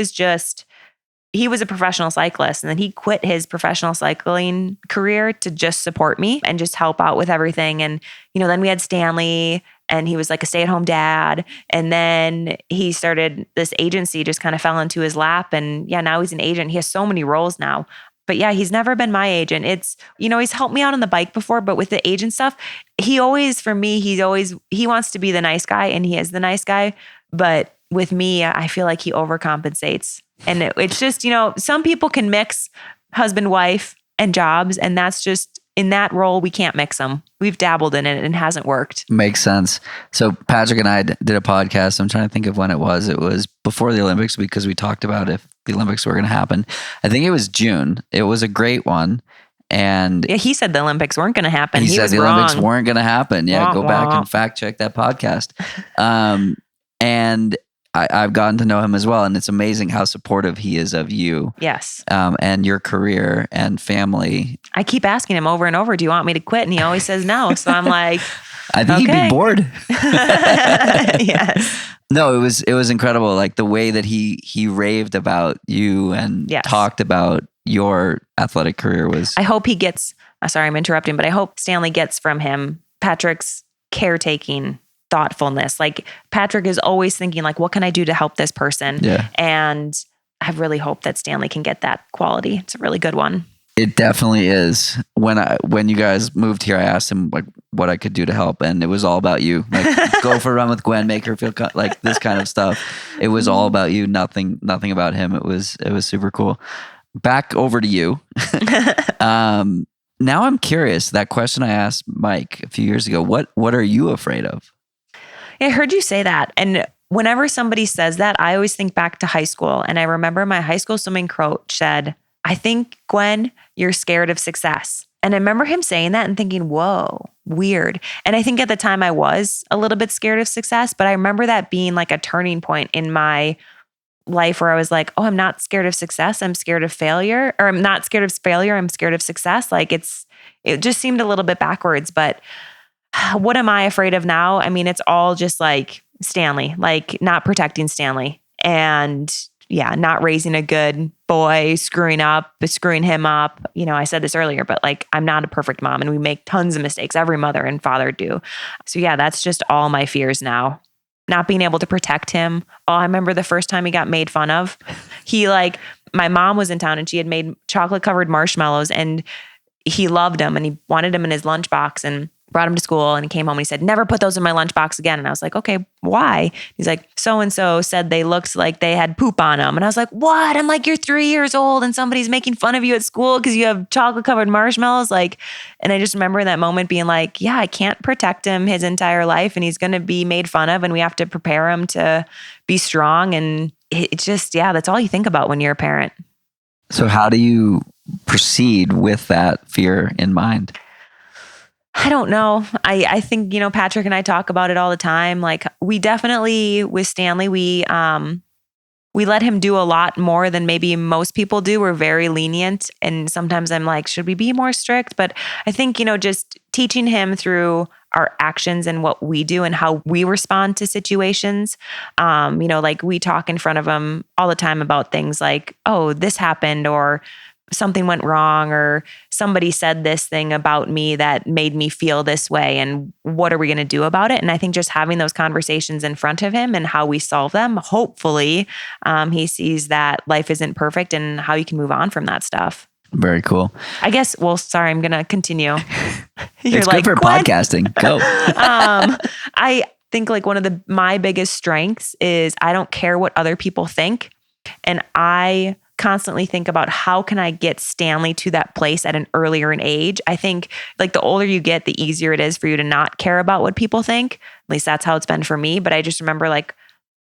was a professional cyclist, and then he quit his professional cycling career to just support me and just help out with everything. And, then we had Stanley, and he was like a stay-at-home dad. And then he started this agency, just kind of fell into his lap. And now he's an agent. He has so many roles now. But he's never been my agent. It's, he's helped me out on the bike before, but with the agent stuff, he wants to be the nice guy, and he is the nice guy. But with me, I feel like he overcompensates. And it's just, some people can mix husband, wife, and jobs. And that's just, in that role, we can't mix them. We've dabbled in it and it hasn't worked. Makes sense. So Patrick and I did a podcast. I'm trying to think of when it was. It was before the Olympics because we talked about if the Olympics were going to happen. I think it was June. It was a great one. And he said the Olympics weren't going to happen. He said was the wrong. Olympics weren't going to happen. Yeah, go back and fact check that podcast. And I've gotten to know him as well. And it's amazing how supportive he is of you. Yes. And your career and family. I keep asking him over and over, do you want me to quit? And he always says no. So I'm like, I think he'd be bored. Yes. No, it was incredible. Like the way that he raved about you and talked about your athletic career was. I hope he gets, sorry, I'm interrupting, but I hope Stanley gets from him Patrick's caretaking thoughtfulness. Like Patrick is always thinking like, what can I do to help this person? Yeah. And I really hope that Stanley can get that quality. It's a really good one. It definitely is. When you guys moved here, I asked him like what I could do to help, and it was all about you. Like go for a run with Gwen, make her feel like this kind of stuff. It was all about you, nothing about him. It was super cool. Back over to you. Now I'm curious. That question I asked Mike a few years ago. What are you afraid of? Yeah, I heard you say that, and whenever somebody says that, I always think back to high school, and I remember my high school swimming coach said, I think, Gwen, you're scared of success. And I remember him saying that and thinking, whoa, weird. And I think at the time I was a little bit scared of success, but I remember that being like a turning point in my life where I was like, oh, I'm not scared of success. I'm scared of failure, or I'm not scared of failure. I'm scared of success. Like it just seemed a little bit backwards, but what am I afraid of now? I mean, it's all just like Stanley, like not protecting Stanley and not raising a good boy, screwing him up. You know, I said this earlier, but like, I'm not a perfect mom and we make tons of mistakes. Every mother and father do. So that's just all my fears now. Not being able to protect him. Oh, I remember the first time he got made fun of. My mom was in town and she had made chocolate covered marshmallows and he loved them and he wanted them in his lunchbox and brought him to school, and he came home and he said, never put those in my lunchbox again. And I was like, okay, why? He's like, so-and-so said they looked like they had poop on them. And I was like, what? I'm like, you're 3 years old and somebody's making fun of you at school because you have chocolate covered marshmallows. Like, and I just remember in that moment being like, yeah, I can't protect him his entire life and he's going to be made fun of and we have to prepare him to be strong. And it's just, that's all you think about when you're a parent. So how do you proceed with that fear in mind? I don't know. I think, Patrick and I talk about it all the time. Like we definitely, with Stanley, we let him do a lot more than maybe most people do. We're very lenient. And sometimes I'm like, should we be more strict? But I think, just teaching him through our actions and what we do and how we respond to situations. Like we talk in front of him all the time about things like, oh, this happened, or something went wrong, or somebody said this thing about me that made me feel this way. And what are we going to do about it? And I think just having those conversations in front of him and how we solve them, hopefully he sees that life isn't perfect and how you can move on from that stuff. Very cool. I guess, sorry, I'm going to continue. It's good for podcasting. Go. I think like one of my biggest strengths is I don't care what other people think. And I constantly think about how can I get Stanley to that place at an earlier age. I think like the older you get, the easier it is for you to not care about what people think. At least that's how it's been for me. But I just remember like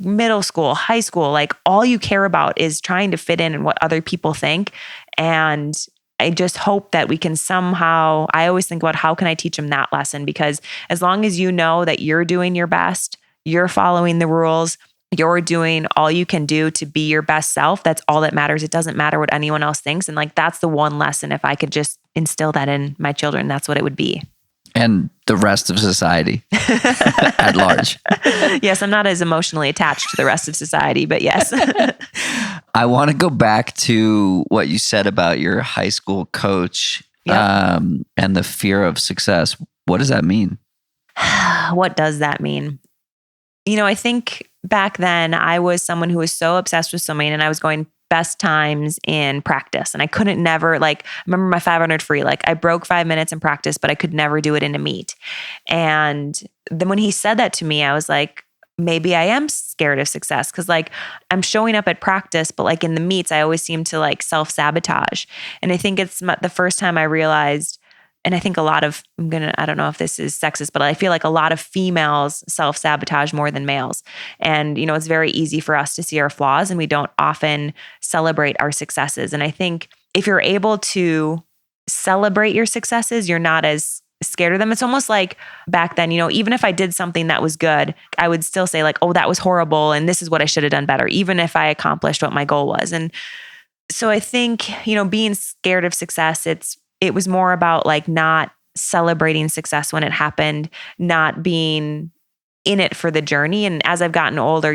middle school, high school, like all you care about is trying to fit in and what other people think. And I just hope that we can somehow, I always think about how can I teach them that lesson? Because as long as you know that you're doing your best, you're following the rules, you're doing all you can do to be your best self, that's all that matters. It doesn't matter what anyone else thinks. And like, that's the one lesson. If I could just instill that in my children, that's what it would be. And the rest of society at large. Yes, I'm not as emotionally attached to the rest of society, but yes. I want to go back to what you said about your high school coach. Yep. And the fear of success. What does that mean? What does that mean? I think back then I was someone who was so obsessed with swimming and I was going best times in practice. And I couldn't never, like, I remember my 500 free, like I broke 5 minutes in practice, but I could never do it in a meet. And then when he said that to me, I was like, maybe I am scared of success. Cause like I'm showing up at practice, but like in the meets, I always seem to like self-sabotage. And I think it's the first time I realized, and I think a lot of, I don't know if this is sexist, but I feel like a lot of females self-sabotage more than males. And, it's very easy for us to see our flaws and we don't often celebrate our successes. And I think if you're able to celebrate your successes, you're not as scared of them. It's almost like back then, even if I did something that was good, I would still say like, oh, that was horrible. And this is what I should have done better, even if I accomplished what my goal was. And so I think, being scared of success, it was more about like not celebrating success when it happened, not being in it for the journey. And as I've gotten older,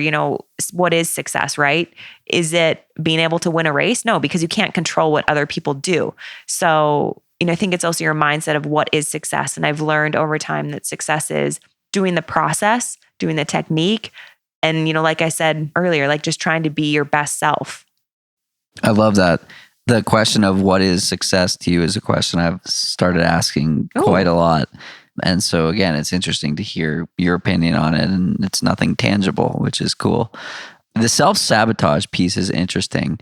what is success, right? Is it being able to win a race? No, because you can't control what other people do. So, I think it's also your mindset of what is success. And I've learned over time that success is doing the process, doing the technique. And, like I said earlier, like just trying to be your best self. I love that. The question of what is success to you is a question I've started asking quite a lot. And so again, it's interesting to hear your opinion on it, and it's nothing tangible, which is cool. The self-sabotage piece is interesting.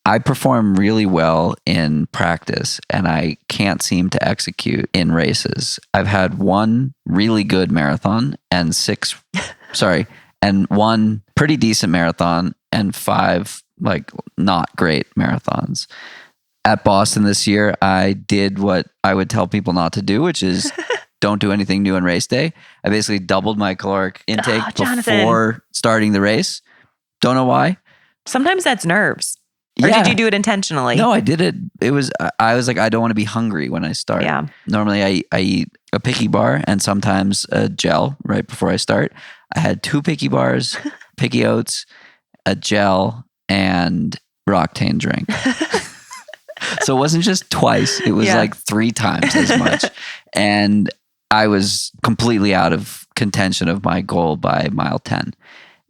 I perform really well in practice and I can't seem to execute in races. I've had one really good marathon and one pretty decent marathon and 5 like not great marathons. At Boston this year, I did what I would tell people not to do, which is don't do anything new on race day. I basically doubled my caloric intake before starting the race. Don't know why. Sometimes that's nerves. Or did you do it intentionally? No, I did it. I was like, I don't want to be hungry when I start. Yeah. Normally I eat a picky bar and sometimes a gel right before I start. I had 2 picky bars, picky oats, a gel, and Roctane drink. So it wasn't just twice. It was like 3 times as much. And I was completely out of contention of my goal by mile 10.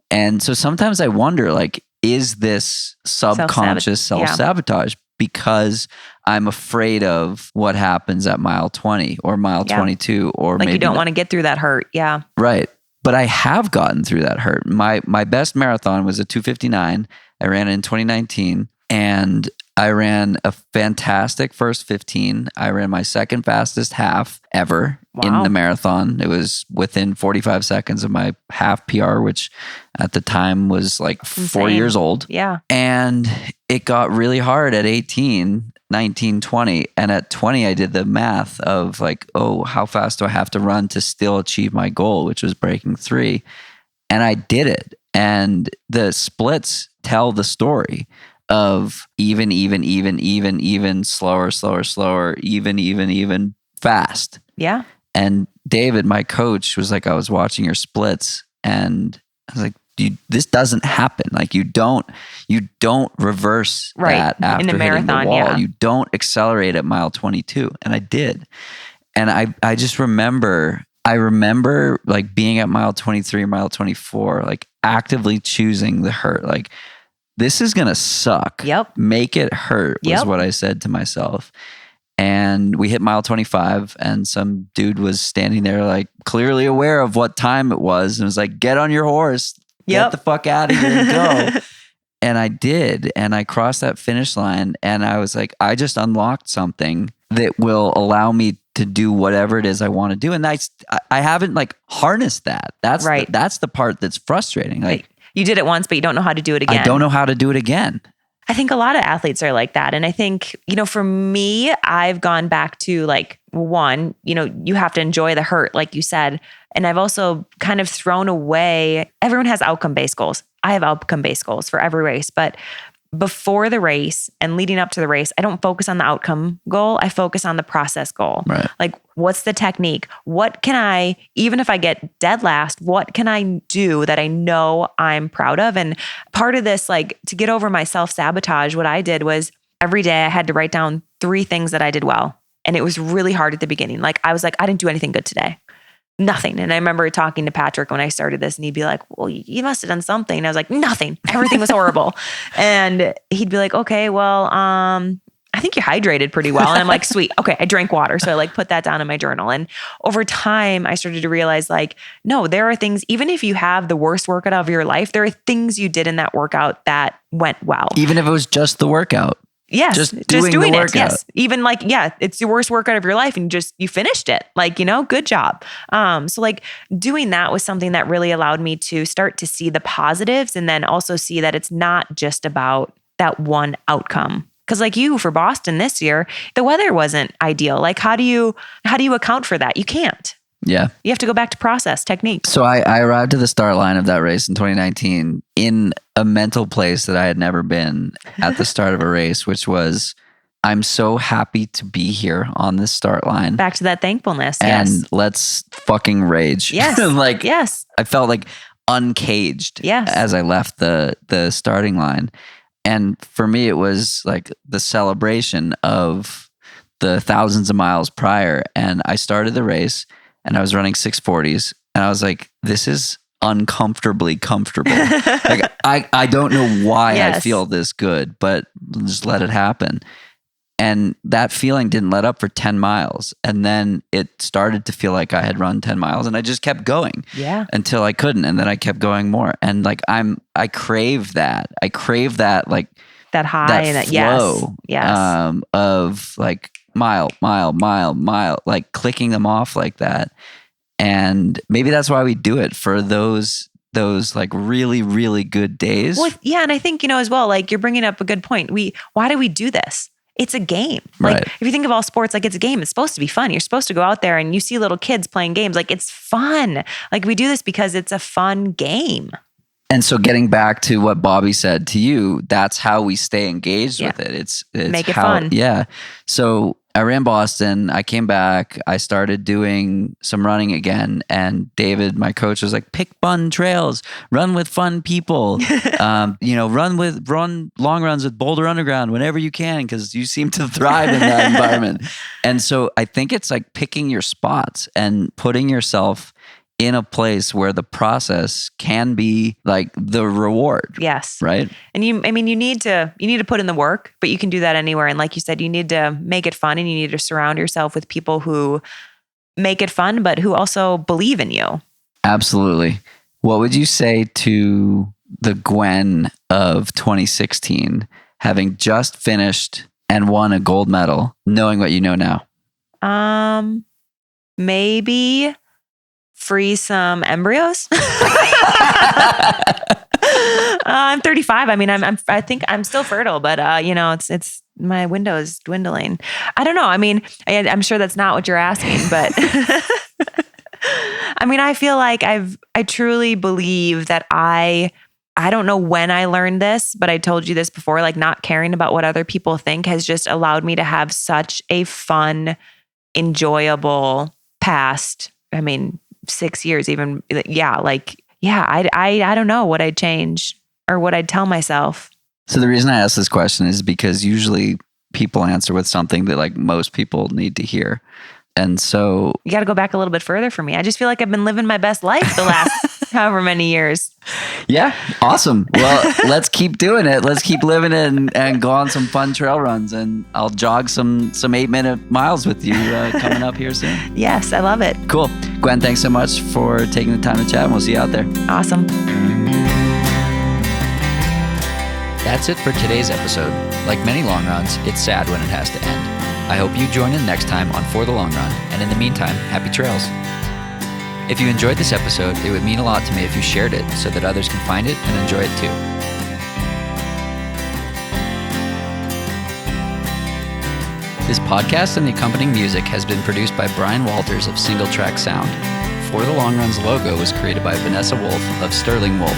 And so sometimes I wonder, like, is this subconscious self-sabotage because I'm afraid of what happens at mile 20 or mile 22 or like maybe you don't want to get through that hurt. Yeah. Right. But I have gotten through that hurt. My best marathon was a 2:59. I ran it in 2019 and I ran a fantastic first 15. I ran my second fastest half ever in the marathon. It was within 45 seconds of my half PR, which at the time was like 4 years old. Yeah. And it got really hard at 18, 19, 20. And at 20, I did the math of like, oh, how fast do I have to run to still achieve my goal, which was breaking 3. And I did it. And the splits tell the story of even, slower, even, fast. Yeah. And David, my coach, was like, I was watching your splits and I was like, this doesn't happen. Like you don't reverse that after in the marathon, hitting the wall. You don't accelerate at mile 22. And I did. And I just remember like being at mile 23 or mile 24, like actively choosing the hurt. Like, this is going to suck. Yep. Make it hurt was what I said to myself. And we hit mile 25 and some dude was standing there like clearly aware of what time it was and was like, get on your horse, get the fuck out of here and go. And I did. And I crossed that finish line and I was like, I just unlocked something that will allow me to do whatever it is I want to do. And I haven't like harnessed that. That's right. That's the part that's frustrating. Like, you did it once, but you don't know how to do it again. I don't know how to do it again. I think a lot of athletes are like that. And I think, for me, I've gone back to like, one, you have to enjoy the hurt, like you said. And I've also kind of thrown away, everyone has outcome-based goals. I have outcome-based goals for every race, but before the race and leading up to the race, I don't focus on the outcome goal. I focus on the process goal. Right. Like, what's the technique? What can I, even if I get dead last, what can I do that I know I'm proud of? And part of this, like to get over my self-sabotage, what I did was every day I had to write down 3 things that I did well. And it was really hard at the beginning. Like I was like, I didn't do anything good today. Nothing. And I remember talking to Patrick when I started this and he'd be like, well, you must have done something. And I was like, nothing. Everything was horrible. And he'd be like, okay, well, I think you hydrated pretty well. And I'm like, sweet. Okay. I drank water. So I like put that down in my journal. And over time, I started to realize like, no, there are things, even if you have the worst workout of your life, there are things you did in that workout that went well. Even if it was just the workout. Yes. Just doing it. Yes. Even like, it's the worst workout of your life and you finished it. Like, good job. So like doing that was something that really allowed me to start to see the positives and then also see that it's not just about that one outcome. Because like you for Boston this year, the weather wasn't ideal. Like how do you account for that? You can't. Yeah. You have to go back to process technique. So I arrived to the start line of that race in 2019 in a mental place that I had never been at the start of a race, which was, I'm so happy to be here on this start line. Back to that thankfulness. And yes. let's fucking rage. Yes. Like, yes. I felt like uncaged as I left the starting line. And for me, it was like the celebration of the thousands of miles prior. And I started the race and I was running 640s. And I was like, this is uncomfortably comfortable. Like I don't know why I feel this good, but just let it happen. And that feeling didn't let up for 10 miles. And then it started to feel like I had run 10 miles and I just kept going until I couldn't. And then I kept going more. And like, I crave that. I crave that, like that high and that flow yes. Of like mile, like clicking them off like that. And maybe that's why we do it, for those like really, really good days. Well, yeah. And I think, as well, like you're bringing up a good point. Why do we do this? It's a game. Like if you think of all sports, like it's a game. It's supposed to be fun. You're supposed to go out there and you see little kids playing games. Like it's fun. Like we do this because it's a fun game. And so getting back to what Bobby said to you, that's how we stay engaged with it. It's make it fun. Yeah. So I ran Boston. I came back. I started doing some running again. And David, my coach, was like, pick fun trails, run with fun people, run long runs with Boulder Underground whenever you can, because you seem to thrive in that environment. And so I think it's like picking your spots and putting yourself in a place where the process can be like the reward. Yes. Right. And you need to put in the work, but you can do that anywhere. And like you said, you need to make it fun and you need to surround yourself with people who make it fun, but who also believe in you. Absolutely. What would you say to the Gwen of 2016, having just finished and won a gold medal, knowing what you know now? Maybe freeze some embryos. I'm 35. I mean, I think I'm still fertile, but it's my window is dwindling. I don't know. I mean, I'm sure that's not what you're asking, but I mean, I feel like I truly believe that I don't know when I learned this, but I told you this before, like not caring about what other people think has just allowed me to have such a fun, enjoyable past. I mean, 6 years even. I don't know what I'd change or what I'd tell myself. So the reason I ask this question is because usually people answer with something that like most people need to hear. And so you got to go back a little bit further for me. I just feel like I've been living my best life the last however many years. Yeah. Awesome. Well, let's keep doing it. Let's keep living it and go on some fun trail runs, and I'll jog some 8-minute miles with you coming up here soon. Yes. I love it. Cool. Gwen, thanks so much for taking the time to chat, and we'll see you out there. Awesome. That's it for today's episode. Like many long runs, it's sad when it has to end. I hope you join in next time on For the Long Run, and in the meantime, happy trails. If you enjoyed this episode, it would mean a lot to me if you shared it so that others can find it and enjoy it too. This podcast and the accompanying music has been produced by Brian Walters of Single Track Sound. For the Long Run's logo was created by Vanessa Wolf of Sterling Wolf.